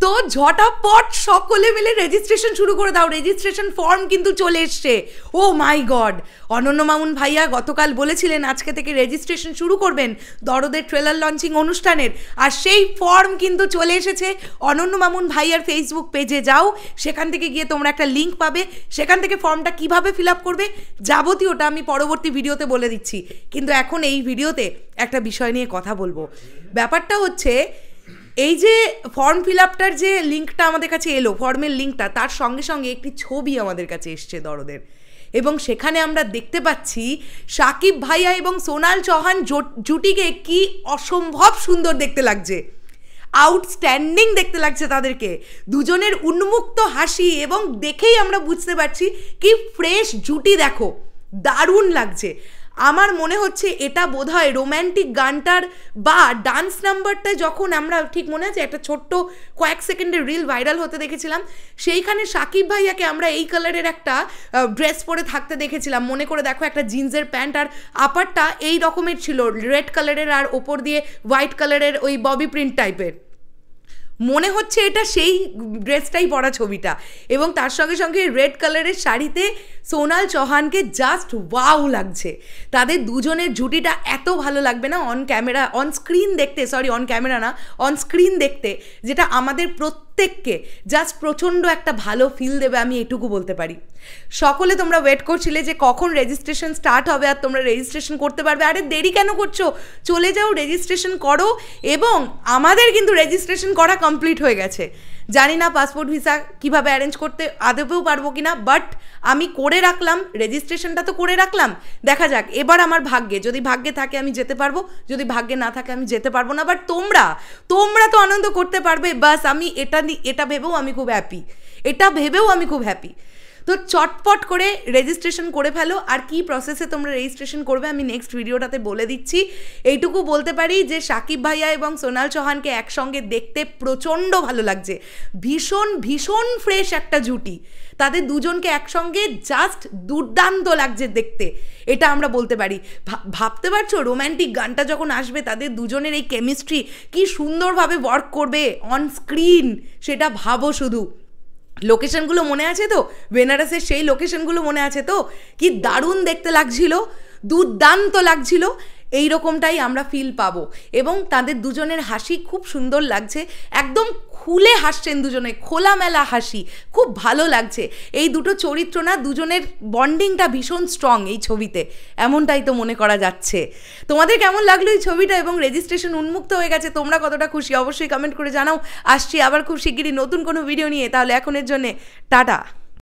তো ঝটাপট সকলে মিলে রেজিস্ট্রেশন শুরু করে দাও। রেজিস্ট্রেশন ফর্ম কিন্তু চলে এসছে। ও মাই গড, অনন্য মামুন ভাইয়া গতকাল বলেছিলেন আজকে থেকে রেজিস্ট্রেশন শুরু করবেন দরদের ট্রেলার লঞ্চিং অনুষ্ঠানের, আর সেই ফর্ম কিন্তু চলে এসেছে। অনন্য মামুন ভাইয়ার ফেসবুক পেজে যাও, সেখান থেকে গিয়ে তোমরা একটা লিঙ্ক পাবে, সেখান থেকে ফর্মটা কিভাবে ফিল আপ করবে যাবতীয়টা আমি পরবর্তী ভিডিওতে বলে দিচ্ছি। কিন্তু এখন এই ভিডিওতে একটা বিষয় নিয়ে কথা বলবো। ব্যাপারটা হচ্ছে এই যে ফর্ম ফিল আপটার যে লিঙ্কটা আমাদের কাছে এলো, ফর্মের লিঙ্কটা, তার সঙ্গে সঙ্গে একটি ছবি আমাদের কাছে এসছে দরদের, এবং সেখানে আমরা দেখতে পাচ্ছি সাকিব ভাইয়া এবং সোনাল চৌহান জুটিকে কি অসম্ভব সুন্দর দেখতে লাগছে, আউটস্ট্যান্ডিং দেখতে লাগছে তাদেরকে। দুজনের উন্মুক্ত হাসি, এবং দেখেই আমরা বুঝতে পারছি কি ফ্রেশ জুটি, দেখো দারুণ লাগছে। আমার মনে হচ্ছে এটা বোধহয় রোম্যান্টিক গানটার বা ডান্স নাম্বারটা যখন আমরা, ঠিক মনে আছে একটা ছোট্ট কয়েক সেকেন্ডের রিল ভাইরাল হতে দেখেছিলাম, সেইখানে সাকিব ভাইয়াকে আমরা এই কালারের একটা ড্রেস পরে থাকতে দেখেছিলাম। মনে করে দেখো, একটা জিন্সের প্যান্ট আর আপারটা এই রকমের ছিল, রেড কালারের, আর ওপর দিয়ে হোয়াইট কালারের ওই ববি প্রিন্ট টাইপের। মনে হচ্ছে এটা সেই ড্রেসটাই পরা ছবিটা, এবং তার সঙ্গে সঙ্গে রেড কালারের শাড়িতে সোনাল চৌহানকে জাস্ট ওয়াও লাগছে। তাদের দুজনের জুটিটা এত ভালো লাগবে না অন ক্যামেরা, অন স্ক্রিন দেখতে, সরি অন ক্যামেরা না, অন স্ক্রিন দেখতে, যেটা আমাদের প্রত্যেককে জাস্ট প্রচণ্ড একটা ভালো ফিল দেবে, আমি এটুকু বলতে পারি। সকলে তোমরা ওয়েট করছিলে যে কখন রেজিস্ট্রেশন স্টার্ট হবে আর তোমরা রেজিস্ট্রেশন করতে পারবে। আরে দেরি কেন করছো, চলে যাও, রেজিস্ট্রেশন করো। এবং আমাদের কিন্তু রেজিস্ট্রেশন করা কমপ্লিট হয়ে গেছে। জানি না পাসপোর্ট ভিসা কিভাবে অ্যারেঞ্জ করতে আদপেও পারবো কিনা, বাট আমি করে রাখলাম, রেজিস্ট্রেশনটা তো করে রাখলাম। দেখা যাক এবার আমার ভাগ্যে, যদি ভাগ্যে থাকে আমি যেতে পারবো, যদি ভাগ্যে না থাকে আমি যেতে পারবো না। বাট তোমরা তো আনন্দ করতে পারবে, বাস আমি এটা ভেবেও আমি খুব হ্যাপি। তো চটপট করে রেজিস্ট্রেশন করে ফেলো। আর কি প্রসেসে তোমরা রেজিস্ট্রেশন করবে আমি নেক্সট ভিডিওটাতে বলে দিচ্ছি। এইটুকু বলতে পারি যে সাকিব ভাইয়া এবং সোনাল চৌহানকে একসঙ্গে দেখতে প্রচণ্ড ভালো লাগছে। ভীষণ ভীষণ ফ্রেশ একটা জুটি, তাদের দুজনকে একসঙ্গে জাস্ট দুর্দান্ত লাগছে দেখতে, এটা আমরা বলতে পারি। ভাবতে পারছো রোম্যান্টিক গানটা যখন আসবে, তাদের দুজনের এই কেমিস্ট্রি কি সুন্দরভাবে ওয়ার্ক করবে অন স্ক্রিন, সেটা ভাবো শুধু। লোকেশনগুলো মনে আছে তো, বেনারসের সেই লোকেশনগুলো মনে আছে তো, কি দারুণ দেখতে লাগছিল, দুর্দান্ত লাগছিল। এই রকমটাই আমরা ফিল পাবো। এবং তাদের দুজনের হাসি খুব সুন্দর লাগছে, একদম খুলে হাসছেন দুজনে, খোলামেলা হাসি, খুব ভালো লাগছে। এই দুটো চরিত্র না, দুজনের বন্ডিংটা ভীষণ স্ট্রং এই ছবিতে, এমনটাই তো মনে করা যাচ্ছে। তোমাদের কেমন লাগলো এই ছবিটা? এবং রেজিস্ট্রেশন উন্মুক্ত হয়ে গেছে, তোমরা কতটা খুশি অবশ্যই কমেন্ট করে জানাও। আসছি আবার খুব শিগগিরই নতুন কোনো ভিডিও নিয়ে, তাহলে এখনের জন্যে টাটা।